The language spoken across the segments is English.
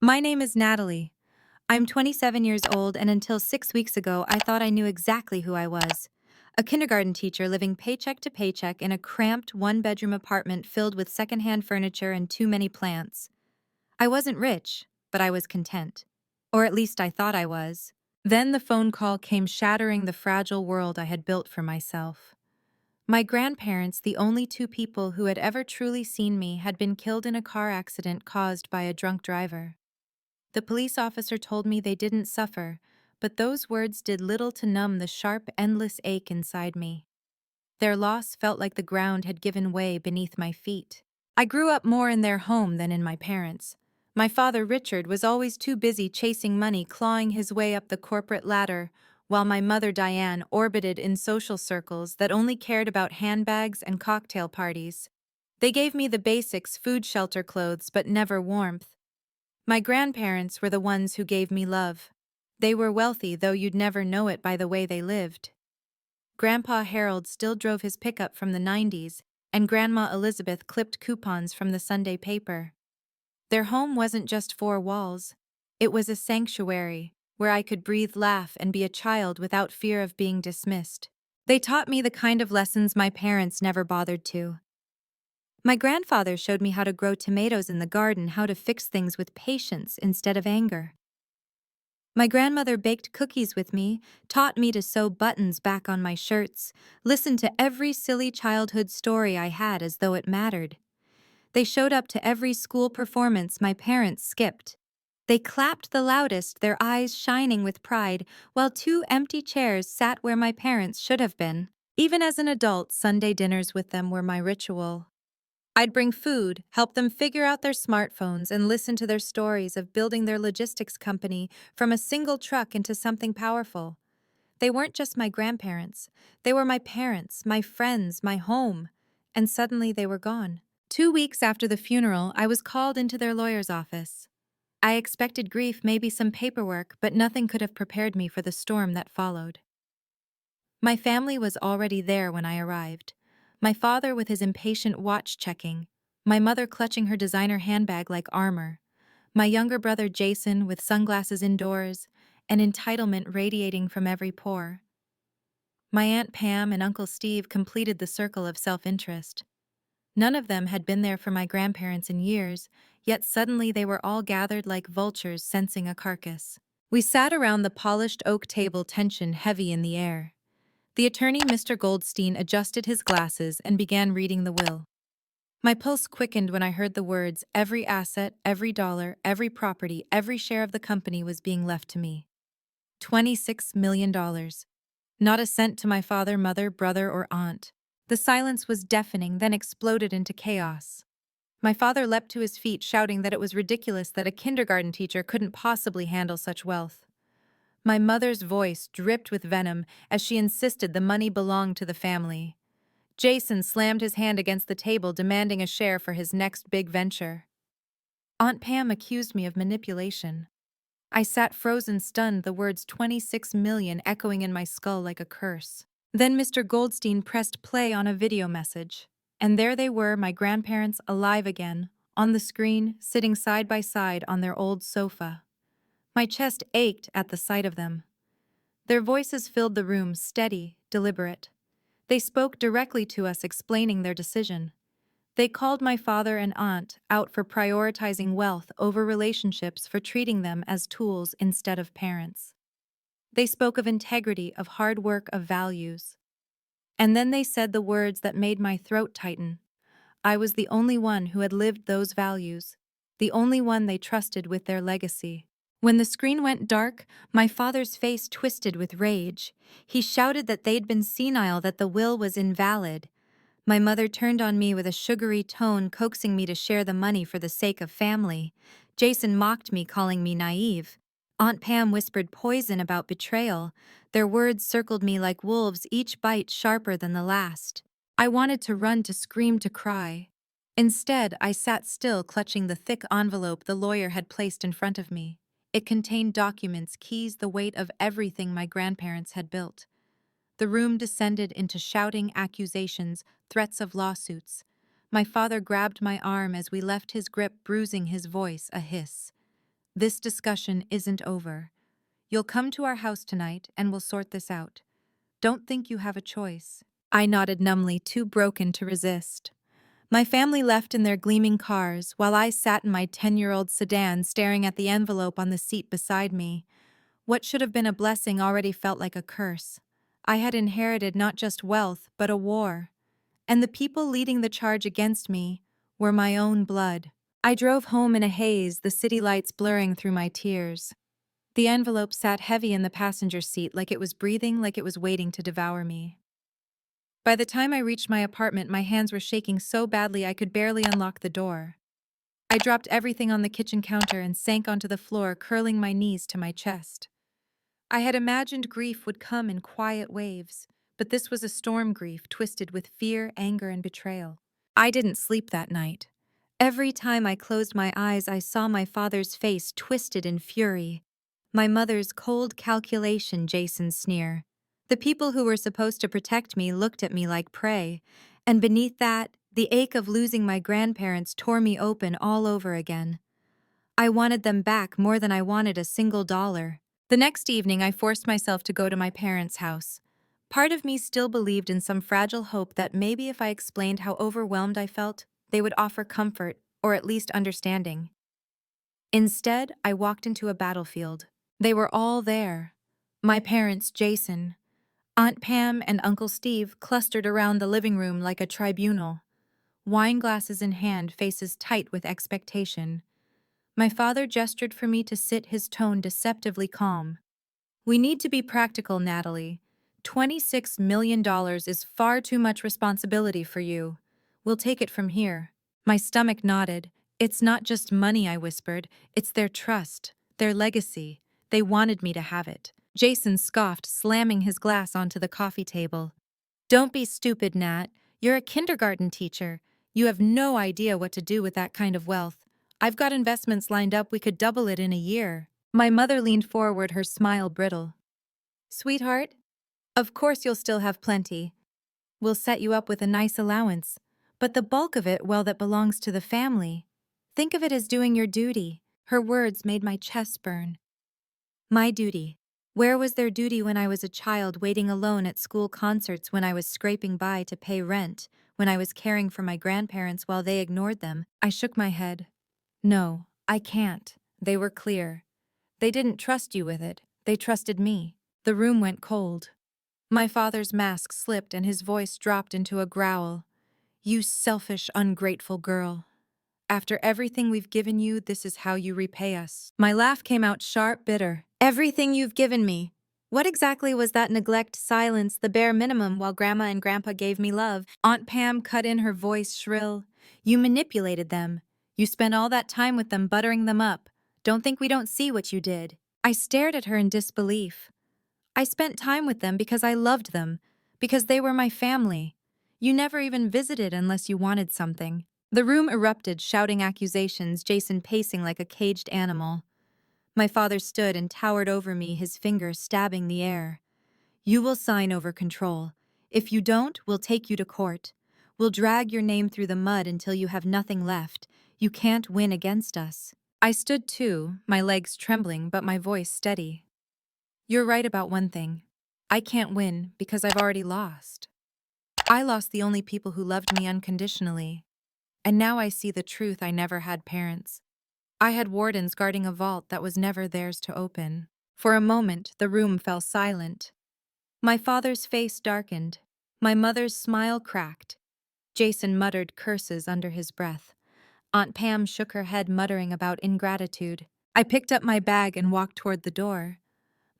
My name is Natalie. I'm 27 years old, and until 6 weeks ago, I thought I knew exactly who I was. A kindergarten teacher living paycheck to paycheck in a cramped one-bedroom apartment filled with secondhand furniture and too many plants. I wasn't rich, but I was content. Or at least I thought I was. Then the phone call came shattering the fragile world I had built for myself. My grandparents, the only two people who had ever truly seen me, had been killed in a car accident caused by a drunk driver. The police officer told me they didn't suffer, but those words did little to numb the sharp, endless ache inside me. Their loss felt like the ground had given way beneath my feet. I grew up more in their home than in my parents'. My father, Richard, was always too busy chasing money, clawing his way up the corporate ladder, while my mother, Diane, orbited in social circles that only cared about handbags and cocktail parties. They gave me the basics: food, shelter, clothes, but never warmth. My grandparents were the ones who gave me love. They were wealthy, though you'd never know it by the way they lived. Grandpa Harold still drove his pickup from the 90s, and Grandma Elizabeth clipped coupons from the Sunday paper. Their home wasn't just four walls. It was a sanctuary, where I could breathe, laugh, and be a child without fear of being dismissed. They taught me the kind of lessons my parents never bothered to. My grandfather showed me how to grow tomatoes in the garden, how to fix things with patience instead of anger. My grandmother baked cookies with me, taught me to sew buttons back on my shirts, listened to every silly childhood story I had as though it mattered. They showed up to every school performance my parents skipped. They clapped the loudest, their eyes shining with pride, while two empty chairs sat where my parents should have been. Even as an adult, Sunday dinners with them were my ritual. I'd bring food, help them figure out their smartphones, and listen to their stories of building their logistics company from a single truck into something powerful. They weren't just my grandparents. They were my parents, my friends, my home. And suddenly they were gone. 2 weeks after the funeral, I was called into their lawyer's office. I expected grief, maybe some paperwork, but nothing could have prepared me for the storm that followed. My family was already there when I arrived. My father with his impatient watch checking, my mother clutching her designer handbag like armor, my younger brother Jason with sunglasses indoors, and entitlement radiating from every pore. My Aunt Pam and Uncle Steve completed the circle of self-interest. None of them had been there for my grandparents in years, yet suddenly they were all gathered like vultures sensing a carcass. We sat around the polished oak table, tension heavy in the air. The attorney, Mr. Goldstein, adjusted his glasses and began reading the will. My pulse quickened when I heard the words, every asset, every dollar, every property, every share of the company was being left to me. $26 million. Not a cent to my father, mother, brother, or aunt. The silence was deafening, then exploded into chaos. My father leapt to his feet, shouting that it was ridiculous that a kindergarten teacher couldn't possibly handle such wealth. My mother's voice dripped with venom as she insisted the money belonged to the family. Jason slammed his hand against the table, demanding a share for his next big venture. Aunt Pam accused me of manipulation. I sat frozen, stunned, the words 26 million echoing in my skull like a curse. Then Mr. Goldstein pressed play on a video message. And there they were, my grandparents, alive again, on the screen, sitting side by side on their old sofa. My chest ached at the sight of them. Their voices filled the room, steady, deliberate. They spoke directly to us, explaining their decision. They called my father and aunt out for prioritizing wealth over relationships, for treating them as tools instead of parents. They spoke of integrity, of hard work, of values. And then they said the words that made my throat tighten. I was the only one who had lived those values, the only one they trusted with their legacy. When the screen went dark, my father's face twisted with rage. He shouted that they'd been senile, that the will was invalid. My mother turned on me with a sugary tone, coaxing me to share the money for the sake of family. Jason mocked me, calling me naive. Aunt Pam whispered poison about betrayal. Their words circled me like wolves, each bite sharper than the last. I wanted to run, to scream, to cry. Instead, I sat still, clutching the thick envelope the lawyer had placed in front of me. It contained documents, keys, the weight of everything my grandparents had built. The room descended into shouting, accusations, threats of lawsuits. My father grabbed my arm as we left his grip, bruising his voice a hiss. This discussion isn't over. You'll come to our house tonight and we'll sort this out. Don't think you have a choice. I nodded numbly, too broken to resist. My family left in their gleaming cars while I sat in my 10-year-old sedan staring at the envelope on the seat beside me. What should have been a blessing already felt like a curse. I had inherited not just wealth, but a war. And the people leading the charge against me were my own blood. I drove home in a haze, the city lights blurring through my tears. The envelope sat heavy in the passenger seat, like it was breathing, like it was waiting to devour me. By the time I reached my apartment, my hands were shaking so badly I could barely unlock the door. I dropped everything on the kitchen counter and sank onto the floor, curling my knees to my chest. I had imagined grief would come in quiet waves, but this was a storm grief twisted with fear, anger, and betrayal. I didn't sleep that night. Every time I closed my eyes, I saw my father's face twisted in fury. My mother's cold calculation, Jason's sneer. The people who were supposed to protect me looked at me like prey, and beneath that, the ache of losing my grandparents tore me open all over again. I wanted them back more than I wanted a single dollar. The next evening, I forced myself to go to my parents' house. Part of me still believed in some fragile hope that maybe if I explained how overwhelmed I felt, they would offer comfort, or at least understanding. Instead, I walked into a battlefield. They were all there. My parents, Jason, Aunt Pam, and Uncle Steve clustered around the living room like a tribunal, wine glasses in hand, faces tight with expectation. My father gestured for me to sit, his tone deceptively calm. "We need to be practical, Natalie. $26 million is far too much responsibility for you. We'll take it from here." My stomach nodded. "It's not just money," I whispered. "It's their trust, their legacy. They wanted me to have it." Jason scoffed, slamming his glass onto the coffee table. "Don't be stupid, Nat. You're a kindergarten teacher. You have no idea what to do with that kind of wealth. I've got investments lined up. We could double it in a year." My mother leaned forward, her smile brittle. "Sweetheart, of course you'll still have plenty. We'll set you up with a nice allowance. But the bulk of it, well, that belongs to the family. Think of it as doing your duty." Her words made my chest burn. My duty. Where was their duty when I was a child waiting alone at school concerts, when I was scraping by to pay rent, when I was caring for my grandparents while they ignored them? I shook my head. "No, I can't." They were clear. "They didn't trust you with it. They trusted me." The room went cold. My father's mask slipped and his voice dropped into a growl. "You selfish, ungrateful girl. After everything we've given you, this is how you repay us." My laugh came out sharp, bitter. "Everything you've given me? What exactly was that neglect, silence, the bare minimum while Grandma and Grandpa gave me love?" Aunt Pam cut in, her voice shrill. "You manipulated them. You spent all that time with them, buttering them up. Don't think we don't see what you did." I stared at her in disbelief. "I spent time with them because I loved them, because they were my family. You never even visited unless you wanted something." The room erupted, shouting accusations, Jason pacing like a caged animal. My father stood and towered over me, his fingers stabbing the air. "You will sign over control. If you don't, we'll take you to court. We'll drag your name through the mud until you have nothing left. You can't win against us." I stood too, my legs trembling but my voice steady. "You're right about one thing. I can't win because I've already lost. I lost the only people who loved me unconditionally. And now I see the truth. I never had parents. I had wardens guarding a vault that was never theirs to open." For a moment, the room fell silent. My father's face darkened. My mother's smile cracked. Jason muttered curses under his breath. Aunt Pam shook her head, muttering about ingratitude. I picked up my bag and walked toward the door.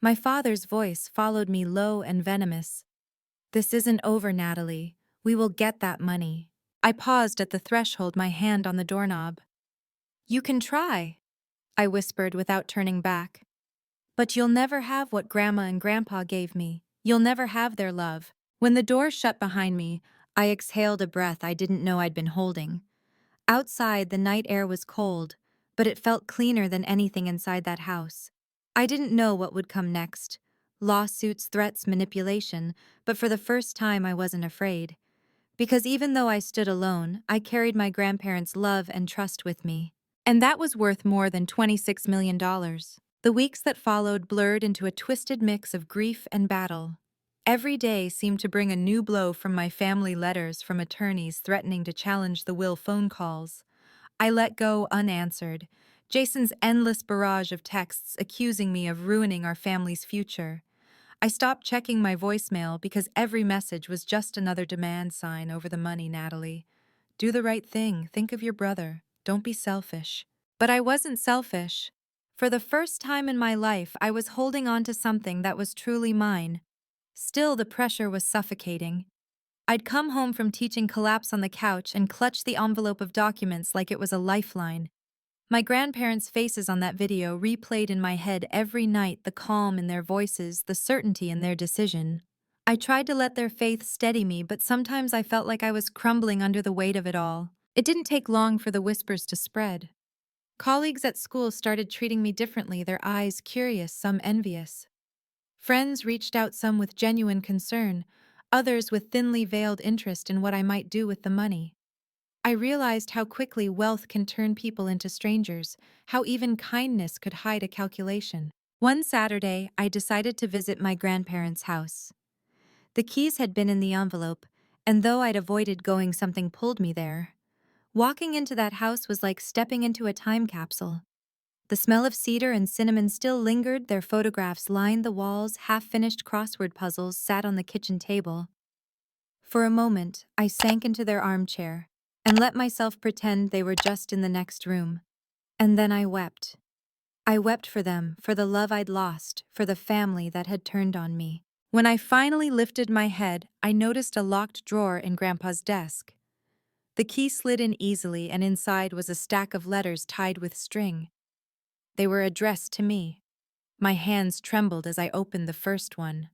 My father's voice followed me, low and venomous. "This isn't over, Natalie. We will get that money." I paused at the threshold, my hand on the doorknob. "You can try," I whispered without turning back. "But you'll never have what Grandma and Grandpa gave me. You'll never have their love." When the door shut behind me, I exhaled a breath I didn't know I'd been holding. Outside, the night air was cold, but it felt cleaner than anything inside that house. I didn't know what would come next. Lawsuits, threats, manipulation, but for the first time I wasn't afraid. Because even though I stood alone, I carried my grandparents' love and trust with me. And that was worth more than $26 million. The weeks that followed blurred into a twisted mix of grief and battle. Every day seemed to bring a new blow from my family, letters from attorneys threatening to challenge the will, phone calls I let go unanswered, Jason's endless barrage of texts accusing me of ruining our family's future. I stopped checking my voicemail because every message was just another demand sign over the money, Natalie. Do the right thing, think of your brother, don't be selfish. But I wasn't selfish. For the first time in my life, I was holding on to something that was truly mine. Still, the pressure was suffocating. I'd come home from teaching, collapse on the couch, and clutch the envelope of documents like it was a lifeline. My grandparents' faces on that video replayed in my head every night, the calm in their voices, the certainty in their decision. I tried to let their faith steady me, but sometimes I felt like I was crumbling under the weight of it all. It didn't take long for the whispers to spread. Colleagues at school started treating me differently, their eyes curious, some envious. Friends reached out, some with genuine concern, others with thinly veiled interest in what I might do with the money. I realized how quickly wealth can turn people into strangers, how even kindness could hide a calculation. One Saturday, I decided to visit my grandparents' house. The keys had been in the envelope, and though I'd avoided going, something pulled me there. Walking into that house was like stepping into a time capsule. The smell of cedar and cinnamon still lingered, their photographs lined the walls, half-finished crossword puzzles sat on the kitchen table. For a moment, I sank into their armchair and let myself pretend they were just in the next room. And then I wept. I wept for them, for the love I'd lost, for the family that had turned on me. When I finally lifted my head, I noticed a locked drawer in Grandpa's desk. The key slid in easily, and inside was a stack of letters tied with string. They were addressed to me. My hands trembled as I opened the first one.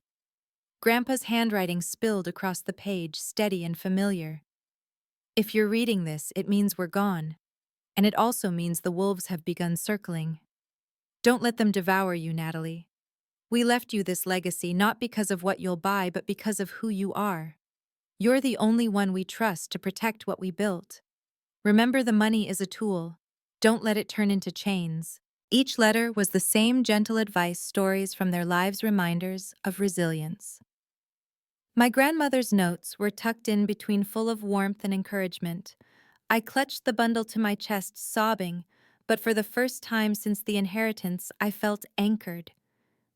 Grandpa's handwriting spilled across the page, steady and familiar. If you're reading this, it means we're gone. And it also means the wolves have begun circling. Don't let them devour you, Natalie. We left you this legacy not because of what you'll buy, but because of who you are. You're the only one we trust to protect what we built. Remember, the money is a tool. Don't let it turn into chains. Each letter was the same gentle advice, stories from their lives, reminders of resilience. My grandmother's notes were tucked in between, full of warmth and encouragement. I clutched the bundle to my chest, sobbing, but for the first time since the inheritance, I felt anchored.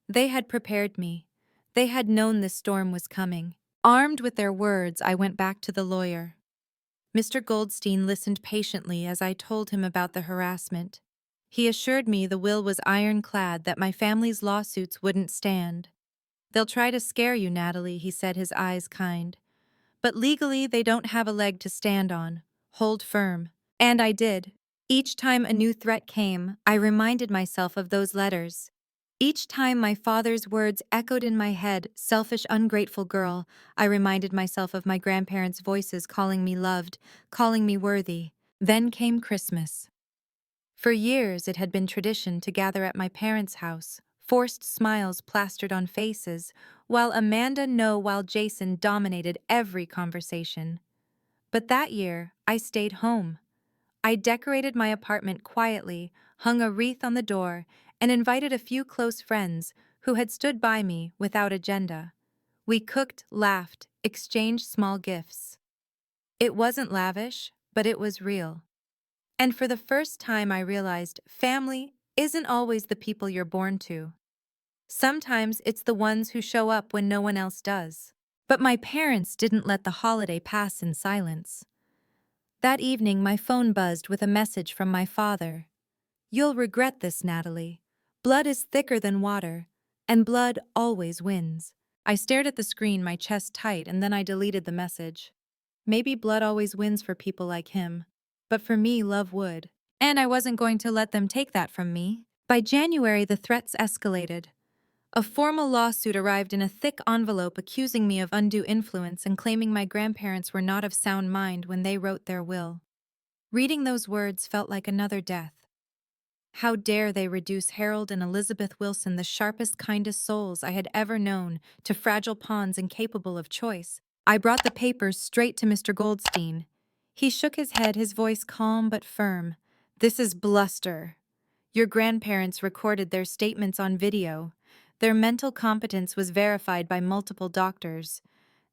They had prepared me. They had known this storm was coming. Armed with their words, I went back to the lawyer. Mr. Goldstein listened patiently as I told him about the harassment. He assured me the will was ironclad, that my family's lawsuits wouldn't stand. They'll try to scare you, Natalie, he said, his eyes kind. But legally, they don't have a leg to stand on. Hold firm. And I did. Each time a new threat came, I reminded myself of those letters. Each time my father's words echoed in my head, selfish, ungrateful girl, I reminded myself of my grandparents' voices calling me loved, calling me worthy. Then came Christmas. For years, it had been tradition to gather at my parents' house, forced smiles plastered on faces, while Jason dominated every conversation. But that year, I stayed home. I decorated my apartment quietly, hung a wreath on the door, and invited a few close friends who had stood by me without agenda. We cooked, laughed, exchanged small gifts. It wasn't lavish, but it was real. And for the first time, I realized family isn't always the people you're born to. Sometimes it's the ones who show up when no one else does. But my parents didn't let the holiday pass in silence. That evening, my phone buzzed with a message from my father. "You'll regret this, Natalie. Blood is thicker than water, and blood always wins." I stared at the screen, my chest tight, and then I deleted the message. Maybe blood always wins for people like him. But for me, love would. And I wasn't going to let them take that from me. By January, the threats escalated. A formal lawsuit arrived in a thick envelope accusing me of undue influence and claiming my grandparents were not of sound mind when they wrote their will. Reading those words felt like another death. How dare they reduce Harold and Elizabeth Wilson, the sharpest, kindest souls I had ever known, to fragile pawns incapable of choice. I brought the papers straight to Mr. Goldstein. He shook his head, his voice calm but firm. This is bluster. Your grandparents recorded their statements on video. Their mental competence was verified by multiple doctors.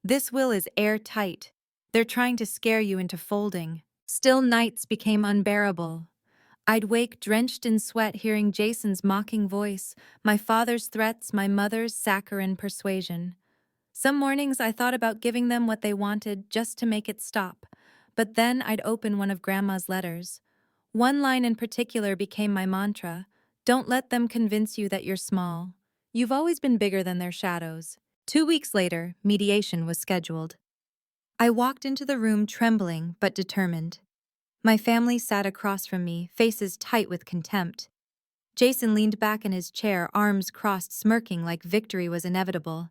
This will is airtight. They're trying to scare you into folding. Still nights became unbearable. I'd wake drenched in sweat hearing Jason's mocking voice, my father's threats, my mother's saccharine persuasion. Some mornings I thought about giving them what they wanted just to make it stop. But then I'd open one of Grandma's letters. One line in particular became my mantra: don't let them convince you that you're small. You've always been bigger than their shadows. 2 weeks later, mediation was scheduled. I walked into the room trembling but determined. My family sat across from me, faces tight with contempt. Jason leaned back in his chair, arms crossed, smirking like victory was inevitable.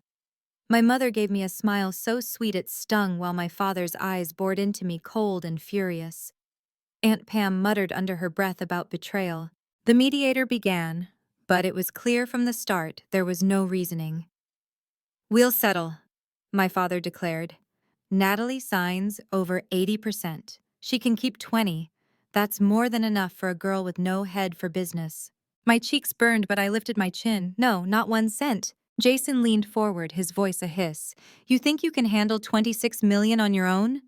My mother gave me a smile so sweet it stung, while my father's eyes bored into me, cold and furious. Aunt Pam muttered under her breath about betrayal. The mediator began, but it was clear from the start there was no reasoning. "We'll settle," my father declared. "Natalie signs over 80%. She can keep 20. That's more than enough for a girl with no head for business." My cheeks burned, but I lifted my chin. "No, not 1 cent." Jason leaned forward, his voice a hiss. "You think you can handle 26 million on your own?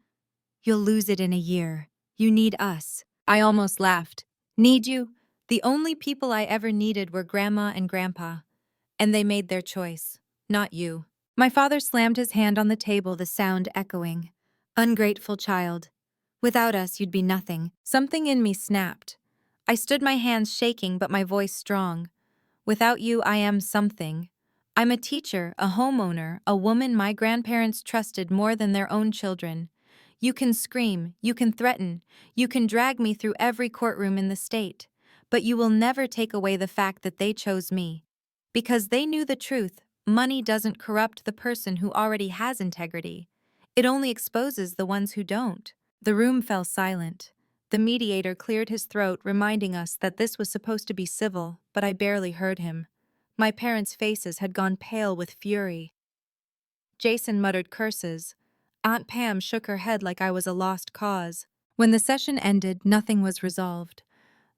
You'll lose it in a year. You need us." I almost laughed. "Need you?" The only people I ever needed were Grandma and Grandpa. And they made their choice. Not you. My father slammed his hand on the table, the sound echoing. "Ungrateful child. Without us, you'd be nothing." Something in me snapped. I stood, my hands shaking but my voice strong. "Without you, I am something. I'm a teacher, a homeowner, a woman my grandparents trusted more than their own children. You can scream, you can threaten, you can drag me through every courtroom in the state, but you will never take away the fact that they chose me. Because they knew the truth, money doesn't corrupt the person who already has integrity. It only exposes the ones who don't." The room fell silent. The mediator cleared his throat, reminding us that this was supposed to be civil, but I barely heard him. My parents' faces had gone pale with fury. Jason muttered curses. Aunt Pam shook her head like I was a lost cause. When the session ended, nothing was resolved.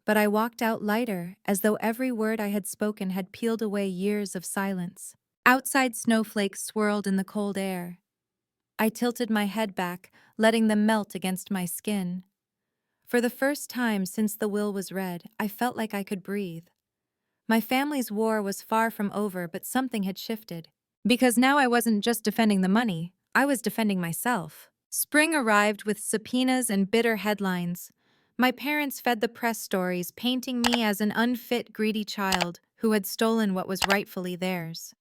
But I walked out lighter, as though every word I had spoken had peeled away years of silence. Outside, snowflakes swirled in the cold air. I tilted my head back, letting them melt against my skin. For the first time since the will was read, I felt like I could breathe. My family's war was far from over, but something had shifted. Because now I wasn't just defending the money, I was defending myself. Spring arrived with subpoenas and bitter headlines. My parents fed the press stories, painting me as an unfit, greedy child who had stolen what was rightfully theirs.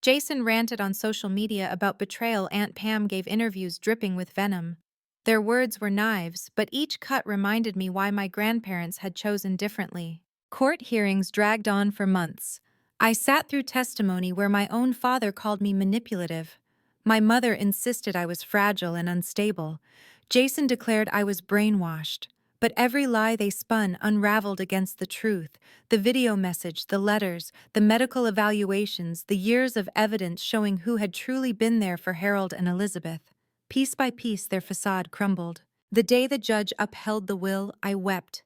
Jason ranted on social media about betrayal. Aunt Pam gave interviews dripping with venom. Their words were knives, but each cut reminded me why my grandparents had chosen differently. Court hearings dragged on for months. I sat through testimony where my own father called me manipulative. My mother insisted I was fragile and unstable. Jason declared I was brainwashed. But every lie they spun unraveled against the truth. The video message, the letters, the medical evaluations, the years of evidence showing who had truly been there for Harold and Elizabeth. Piece by piece, their facade crumbled. The day the judge upheld the will, I wept.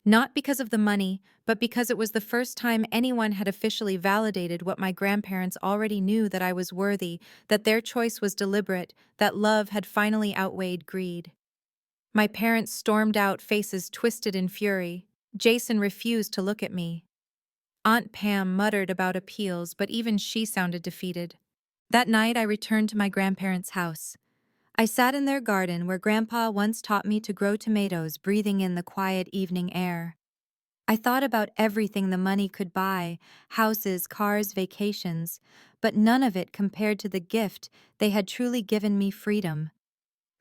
Not because of the money, but because it was the first time anyone had officially validated what my grandparents already knew: that I was worthy, that their choice was deliberate, that love had finally outweighed greed. My parents stormed out, faces twisted in fury. Jason refused to look at me. Aunt Pam muttered about appeals, but even she sounded defeated. That night I returned to my grandparents' house. I sat in their garden where Grandpa once taught me to grow tomatoes, breathing in the quiet evening air. I thought about everything the money could buy: houses, cars, vacations, but none of it compared to the gift they had truly given me: freedom.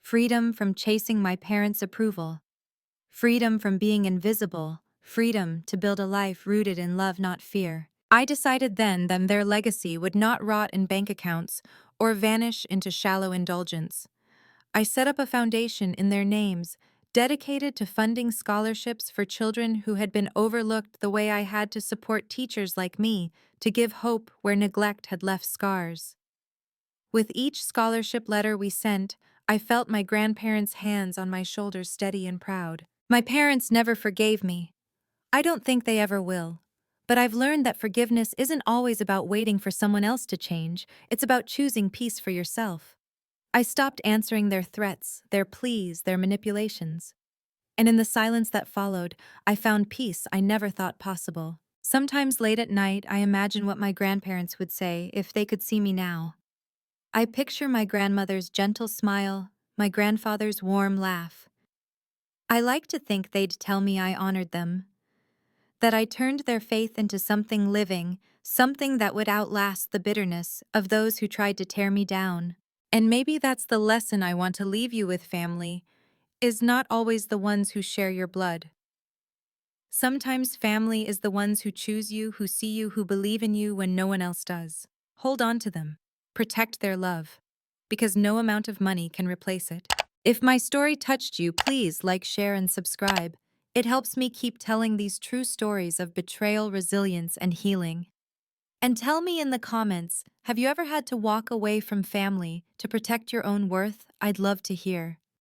Freedom from chasing my parents' approval. Freedom from being invisible. Freedom to build a life rooted in love, not fear. I decided then that their legacy would not rot in bank accounts or vanish into shallow indulgence. I set up a foundation in their names, dedicated to funding scholarships for children who had been overlooked, the way I had to support teachers like me, to give hope where neglect had left scars. With each scholarship letter we sent, I felt my grandparents' hands on my shoulders, steady and proud. My parents never forgave me, I don't think they ever will. But I've learned that forgiveness isn't always about waiting for someone else to change, it's about choosing peace for yourself. I stopped answering their threats, their pleas, their manipulations. And in the silence that followed, I found peace I never thought possible. Sometimes late at night, I imagine what my grandparents would say if they could see me now. I picture my grandmother's gentle smile, my grandfather's warm laugh. I like to think they'd tell me I honored them, that I turned their faith into something living, something that would outlast the bitterness of those who tried to tear me down. And maybe that's the lesson I want to leave you with, family, is not always the ones who share your blood. Sometimes family is the ones who choose you, who see you, who believe in you when no one else does. Hold on to them. Protect their love. Because no amount of money can replace it. If my story touched you, please like, share, and subscribe. It helps me keep telling these true stories of betrayal, resilience, and healing. And tell me in the comments, have you ever had to walk away from family to protect your own worth? I'd love to hear.